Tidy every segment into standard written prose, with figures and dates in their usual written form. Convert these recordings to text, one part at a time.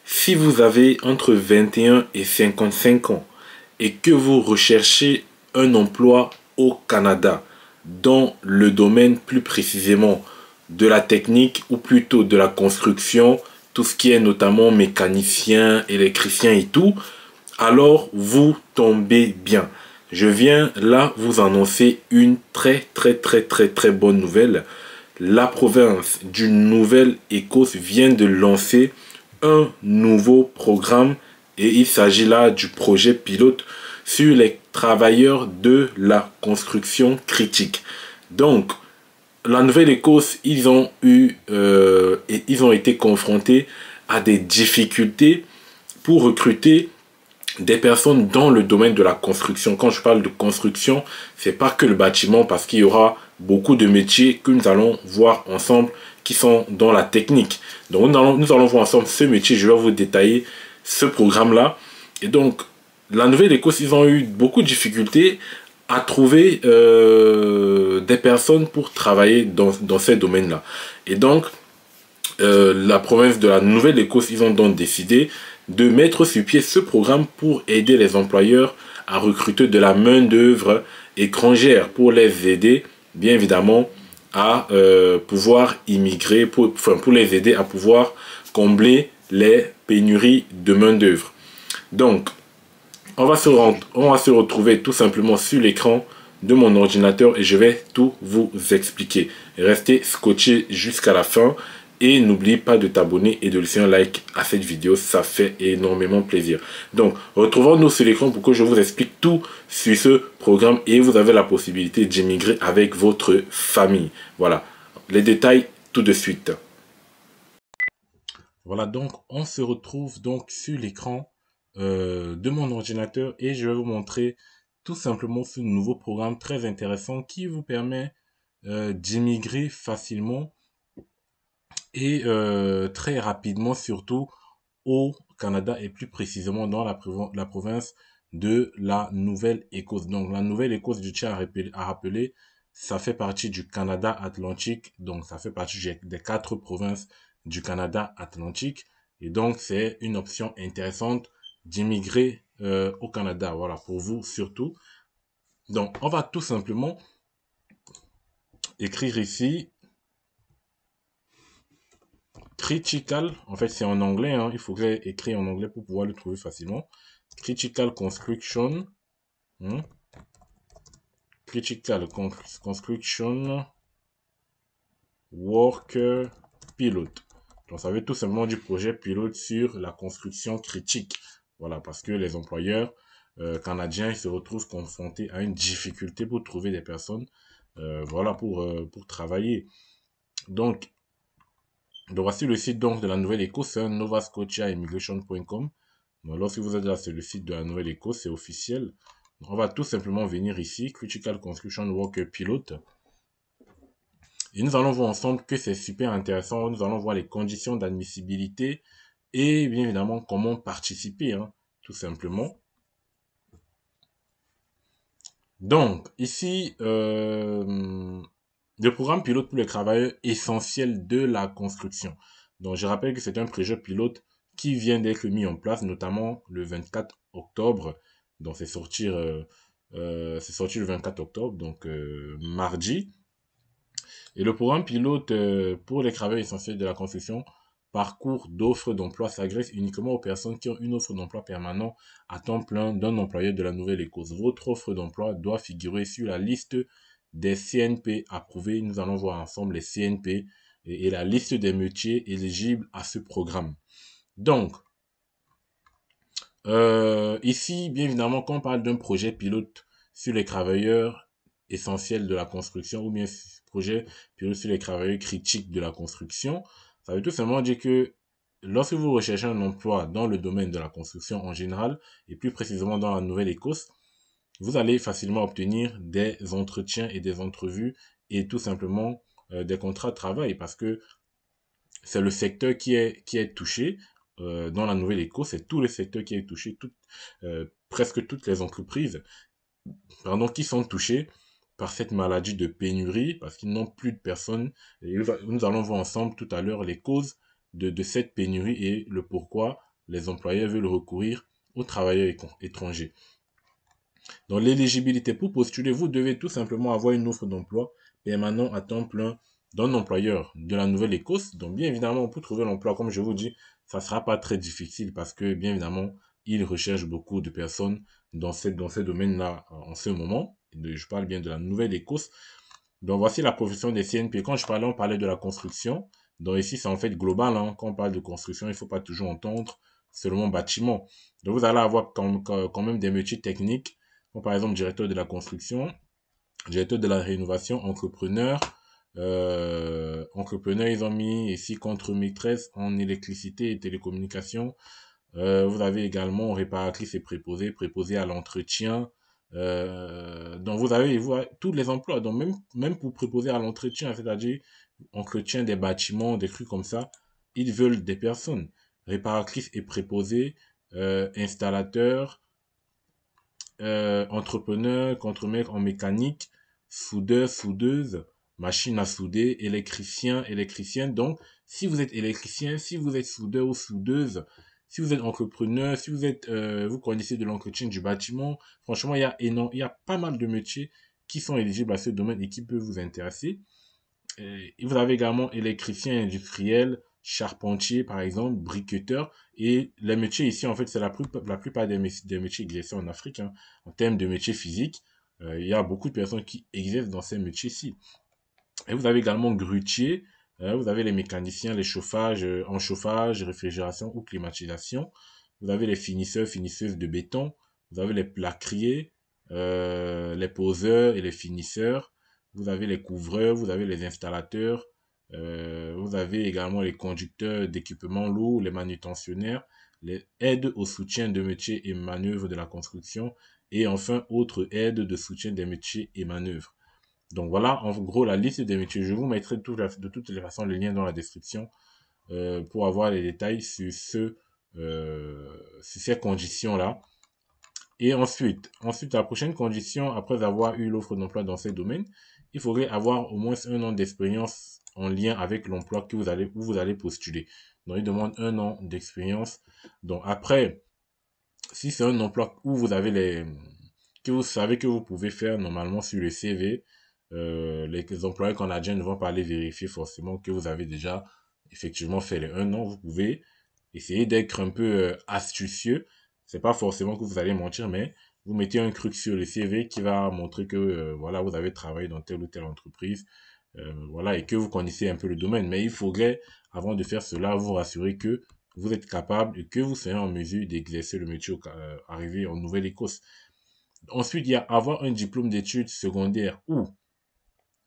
Si vous avez entre 21 et 55 ans et que vous recherchez un emploi au Canada, dans le domaine plus précisément de la technique ou plutôt de la construction, tout ce qui est notamment mécanicien, électricien et tout, alors vous tombez bien. Je viens là vous annoncer une très bonne nouvelle. La province du Nouvelle-Écosse vient de lancer un nouveau programme et il s'agit là du projet pilote sur les travailleurs de la construction critique. Donc, la Nouvelle-Écosse, ils ont été confrontés à des difficultés pour recruter des personnes dans le domaine de la construction. Quand je parle de construction, c'est pas que le bâtiment, parce qu'il y aura beaucoup de métiers que nous allons voir ensemble qui sont dans la technique. Donc nous allons voir ensemble ce métier. Je vais vous détailler ce programme-là. Et donc, la Nouvelle-Écosse, ils ont eu beaucoup de difficultés à trouver des personnes pour travailler dans ces domaines-là. Et donc, la province de la Nouvelle-Écosse, ils ont donc décidé de mettre sur pied ce programme pour aider les employeurs à recruter de la main-d'œuvre étrangère pour les aider, bien évidemment, à pouvoir immigrer, pour les aider à pouvoir combler les pénuries de main-d'œuvre. Donc, on va se retrouver tout simplement sur l'écran de mon ordinateur et je vais tout vous expliquer. Restez scotché jusqu'à la fin. Et n'oublie pas de t'abonner et de laisser un like à cette vidéo, ça fait énormément plaisir. Donc, retrouvons-nous sur l'écran pour que je vous explique tout sur ce programme et vous avez la possibilité d'immigrer avec votre famille. Voilà, les détails tout de suite. Voilà, donc on se retrouve donc sur l'écran de mon ordinateur et je vais vous montrer tout simplement ce nouveau programme très intéressant qui vous permet d'immigrer facilement et très rapidement surtout au Canada et plus précisément dans la province de la Nouvelle-Écosse. Donc la Nouvelle-Écosse, je tiens à rappeler, ça fait partie du Canada Atlantique, donc ça fait partie des 4 provinces du Canada Atlantique et donc c'est une option intéressante d'immigrer au Canada, voilà, pour vous surtout. Donc on va tout simplement écrire ici Critical, en fait c'est en anglais, hein, il faudrait écrire en anglais pour pouvoir le trouver facilement. Critical Construction, hein, Critical Construction Worker Pilot. Donc ça veut tout simplement du projet pilote sur la construction critique. Voilà, parce que les employeurs canadiens ils se retrouvent confrontés à une difficulté pour trouver des personnes, voilà, pour travailler. Donc voici le site donc de la Nouvelle-Écosse, c'est novascotiaimmigration.com. Donc, lorsque vous êtes là sur le site de la Nouvelle-Écosse, c'est officiel. Donc, on va tout simplement venir ici, Critical Construction Worker Pilot. Et nous allons voir ensemble que c'est super intéressant. Nous allons voir les conditions d'admissibilité et bien évidemment comment participer, hein, tout simplement. Donc, ici, le programme pilote pour les travailleurs essentiels de la construction. Donc, je rappelle que c'est un projet pilote qui vient d'être mis en place, notamment le 24 octobre. Donc, c'est sorti le 24 octobre, donc mardi. Et le programme pilote pour les travailleurs essentiels de la construction, parcours d'offres d'emploi s'adresse uniquement aux personnes qui ont une offre d'emploi permanent à temps plein d'un employeur de la Nouvelle-Écosse. Votre offre d'emploi doit figurer sur la liste des CNP approuvés. Nous allons voir ensemble les CNP et la liste des métiers éligibles à ce programme. Donc, ici, bien évidemment, quand on parle d'un projet pilote sur les travailleurs essentiels de la construction ou bien projet pilote sur les travailleurs critiques de la construction, ça veut tout simplement dire que lorsque vous recherchez un emploi dans le domaine de la construction en général et plus précisément dans la Nouvelle-Écosse, vous allez facilement obtenir des entretiens et des entrevues et tout simplement des contrats de travail parce que c'est le secteur qui est touché dans la Nouvelle-Écosse, c'est tout le secteur qui est touché, presque toutes les entreprises pardon, qui sont touchées par cette maladie de pénurie parce qu'ils n'ont plus de personnes. Et nous allons voir ensemble tout à l'heure les causes de cette pénurie et le pourquoi les employeurs veulent recourir aux travailleurs étrangers. Donc l'éligibilité pour postuler, vous devez tout simplement avoir une offre d'emploi permanent à temps plein d'un employeur de la Nouvelle-Écosse. Donc bien évidemment, pour trouver l'emploi, comme je vous dis, ça sera pas très difficile parce que bien évidemment, ils recherchent beaucoup de personnes dans ces domaines-là en ce moment. Je parle bien de la Nouvelle-Écosse. Donc voici la profession des CNP. Quand on parlait de la construction. Donc ici, c'est en fait global. Hein. Quand on parle de construction, il ne faut pas toujours entendre seulement bâtiment. Donc vous allez avoir quand même des métiers techniques, comme par exemple directeur de la construction, directeur de la rénovation, entrepreneur. Entrepreneur, ils ont mis ici contre-maîtresse en électricité et télécommunications. Vous avez également réparatrice et préposé à l'entretien. Donc vous avez tous les emplois. Donc même pour préposer à l'entretien, c'est-à-dire entretien des bâtiments, des trucs comme ça, ils veulent des personnes. Réparatrice et préposé, installateur, entrepreneur, contremaître en mécanique, soudeur, soudeuse, machine à souder, électricien, électricienne. Donc, si vous êtes électricien, si vous êtes soudeur ou soudeuse, si vous êtes entrepreneur, si vous êtes, vous connaissez de l'entretien du bâtiment, franchement, il y a pas mal de métiers qui sont éligibles à ce domaine et qui peuvent vous intéresser. Et vous avez également électricien industriel, charpentier par exemple, briqueteur. Et les métiers ici, en fait, c'est la plupart des métiers exercés en Afrique. Hein. En termes de métiers physiques, il y a beaucoup de personnes qui exercent dans ces métiers-ci. Et vous avez également grutier, vous avez les mécaniciens, les chauffages, en chauffage, réfrigération ou climatisation. Vous avez les finisseurs, finisseuses de béton. Vous avez les plâtriers, les poseurs et les finisseurs. Vous avez les couvreurs, vous avez les installateurs. Vous avez également les conducteurs d'équipements lourds, les manutentionnaires, les aides au soutien de métiers et manœuvres de la construction. Et enfin, autres aides de soutien des métiers et manœuvres. Donc voilà, en gros, la liste des métiers. Je vous mettrai de toutes les façons le lien dans la description pour avoir les détails sur ces conditions-là. Et ensuite, la prochaine condition, après avoir eu l'offre d'emploi dans ces domaines, il faudrait avoir au moins un an d'expérience en lien avec l'emploi où vous allez postuler. Donc, il demande un an d'expérience. Donc après, si c'est un emploi où que vous savez que vous pouvez faire normalement sur le CV, les employés canadiens ne vont pas aller vérifier forcément que vous avez déjà effectivement fait les un an. Vous pouvez essayer d'être un peu astucieux. C'est pas forcément que vous allez mentir, mais vous mettez un truc sur le CV qui va montrer que voilà, vous avez travaillé dans telle ou telle entreprise, voilà, et que vous connaissez un peu le domaine. Mais il faudrait, avant de faire cela, vous rassurer que vous êtes capable et que vous serez en mesure d'exercer le métier arrivé en Nouvelle-Écosse. Ensuite, il y a avoir un diplôme d'études secondaires ou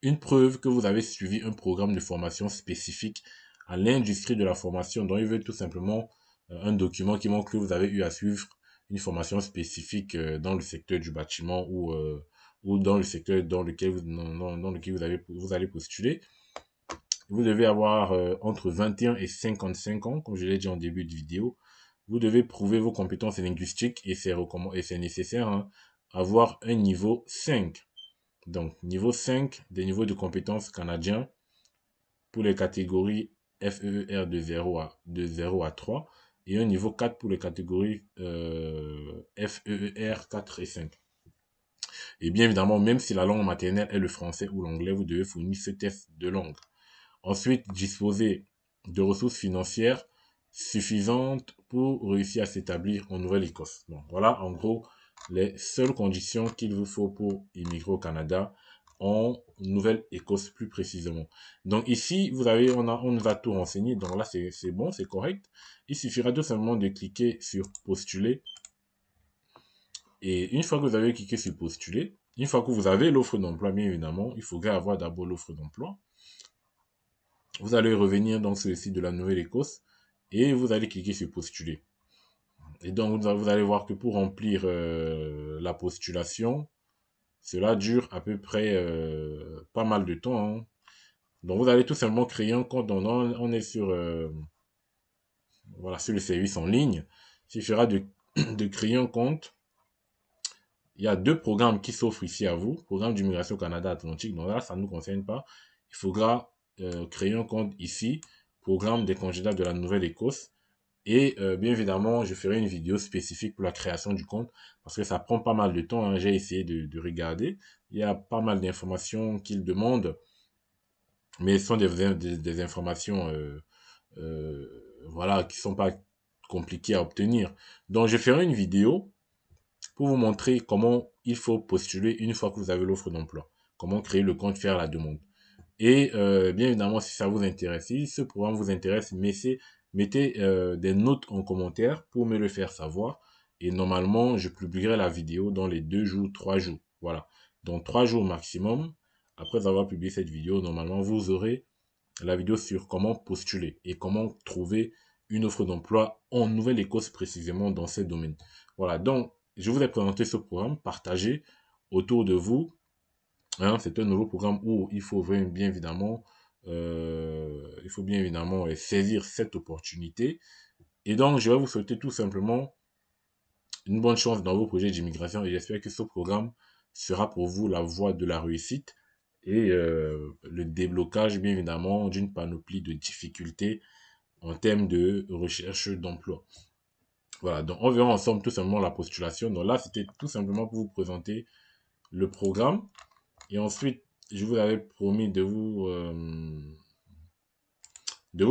une preuve que vous avez suivi un programme de formation spécifique à l'industrie de la formation. Donc, il veut tout simplement un document qui montre que vous avez eu à suivre une formation spécifique dans le secteur du bâtiment ou dans le secteur dans lequel vous allez postuler. Vous devez avoir entre 21 et 55 ans, comme je l'ai dit en début de vidéo. Vous devez prouver vos compétences linguistiques et c'est nécessaire, hein, avoir un niveau 5. Donc, niveau 5 des niveaux de compétences canadiens pour les catégories FEER de 0 à 3 et un niveau 4 pour les catégories FEER 4 et 5. Et bien évidemment, même si la langue maternelle est le français ou l'anglais, vous devez fournir ce test de langue. Ensuite, disposer de ressources financières suffisantes pour réussir à s'établir en Nouvelle-Écosse. Donc, voilà, en gros, les seules conditions qu'il vous faut pour immigrer au Canada en Nouvelle-Écosse plus précisément. Donc ici, on nous a tout renseigné. Donc là, c'est bon, c'est correct. Il suffira tout simplement de cliquer sur postuler. Et une fois que vous avez cliqué sur postuler, une fois que vous avez l'offre d'emploi, bien évidemment, il faudrait avoir d'abord l'offre d'emploi. Vous allez revenir donc sur le site de la Nouvelle-Écosse et vous allez cliquer sur postuler. Et donc vous allez voir que pour remplir la postulation, cela dure à peu près pas mal de temps. Hein. Donc vous allez tout simplement créer un compte. Donc on est sur voilà sur le service en ligne. Il suffira de créer un compte. Il y a deux programmes qui s'offrent ici à vous. Programme d'immigration Canada Atlantique. Donc là, ça ne nous concerne pas. Il faudra créer un compte ici. Programme des candidats de la Nouvelle-Écosse. Et bien évidemment, je ferai une vidéo spécifique pour la création du compte parce que ça prend pas mal de temps, hein. J'ai essayé de regarder. Il y a pas mal d'informations qu'ils demandent, mais ce sont des informations voilà, qui sont pas compliquées à obtenir. Donc, je ferai une vidéo pour vous montrer comment il faut postuler une fois que vous avez l'offre d'emploi. Comment créer le compte, faire la demande. Et bien évidemment, si ça vous intéresse, si ce programme vous intéresse, mettez des notes en commentaire pour me le faire savoir. Et normalement, je publierai la vidéo dans les 2 jours, 3 jours. Voilà. Dans 3 jours maximum, après avoir publié cette vidéo, normalement, vous aurez la vidéo sur comment postuler et comment trouver une offre d'emploi en Nouvelle-Écosse précisément dans ces domaines. Voilà. Donc, je vous ai présenté ce programme. Partagez autour de vous. Hein, c'est un nouveau programme où il faut bien évidemment saisir cette opportunité. Et donc, je vais vous souhaiter tout simplement une bonne chance dans vos projets d'immigration et j'espère que ce programme sera pour vous la voie de la réussite et le déblocage, bien évidemment, d'une panoplie de difficultés en termes de recherche d'emploi. Voilà, donc on verra ensemble tout simplement la postulation. Donc là, c'était tout simplement pour vous présenter le programme. Et ensuite, je vous avais promis de vous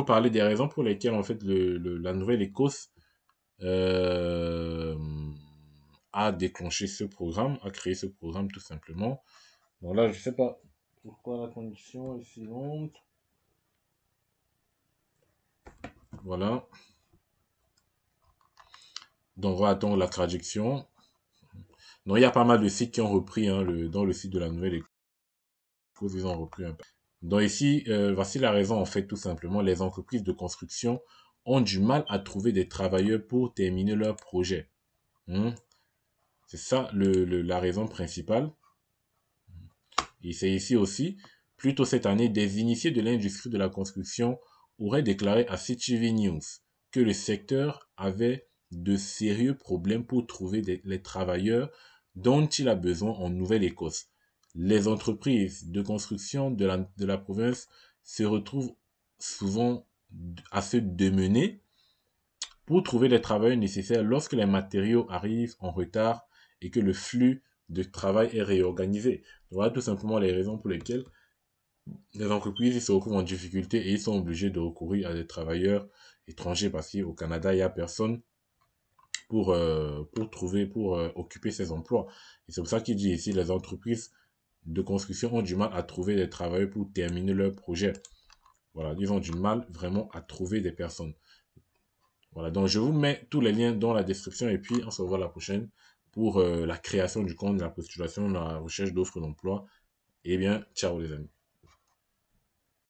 parler des raisons pour lesquelles, en fait, la Nouvelle-Écosse euh, a déclenché ce programme, a créé ce programme tout simplement. Donc là, je sais pas pourquoi la condition est si longue. Voilà. Donc, on va attendre la traduction. Donc, il y a pas mal de sites qui ont repris, hein, dans le site de la Nouvelle-Écosse, ils ont repris un peu. Donc ici, voici la raison, en fait, tout simplement. Les entreprises de construction ont du mal à trouver des travailleurs pour terminer leur projet. Hmm. C'est ça la raison principale. Et c'est ici aussi, plus tôt cette année, des initiés de l'industrie de la construction auraient déclaré à CTV News que le secteur avait de sérieux problèmes pour trouver les travailleurs dont il a besoin en Nouvelle-Écosse. Les entreprises de construction de la province se retrouvent souvent à se démener pour trouver les travailleurs nécessaires lorsque les matériaux arrivent en retard et que le flux de travail est réorganisé. Voilà tout simplement les raisons pour lesquelles les entreprises se retrouvent en difficulté et ils sont obligés de recourir à des travailleurs étrangers parce qu'au Canada, il n'y a personne pour occuper ces emplois. Et c'est pour ça qu'il dit ici, les entreprises de construction ont du mal à trouver des travailleurs pour terminer leur projet. Voilà, ils ont du mal vraiment à trouver des personnes. Voilà, donc je vous mets tous les liens dans la description et puis on se revoit la prochaine pour la création du compte, la postulation, la recherche d'offres d'emploi. Et bien, ciao les amis.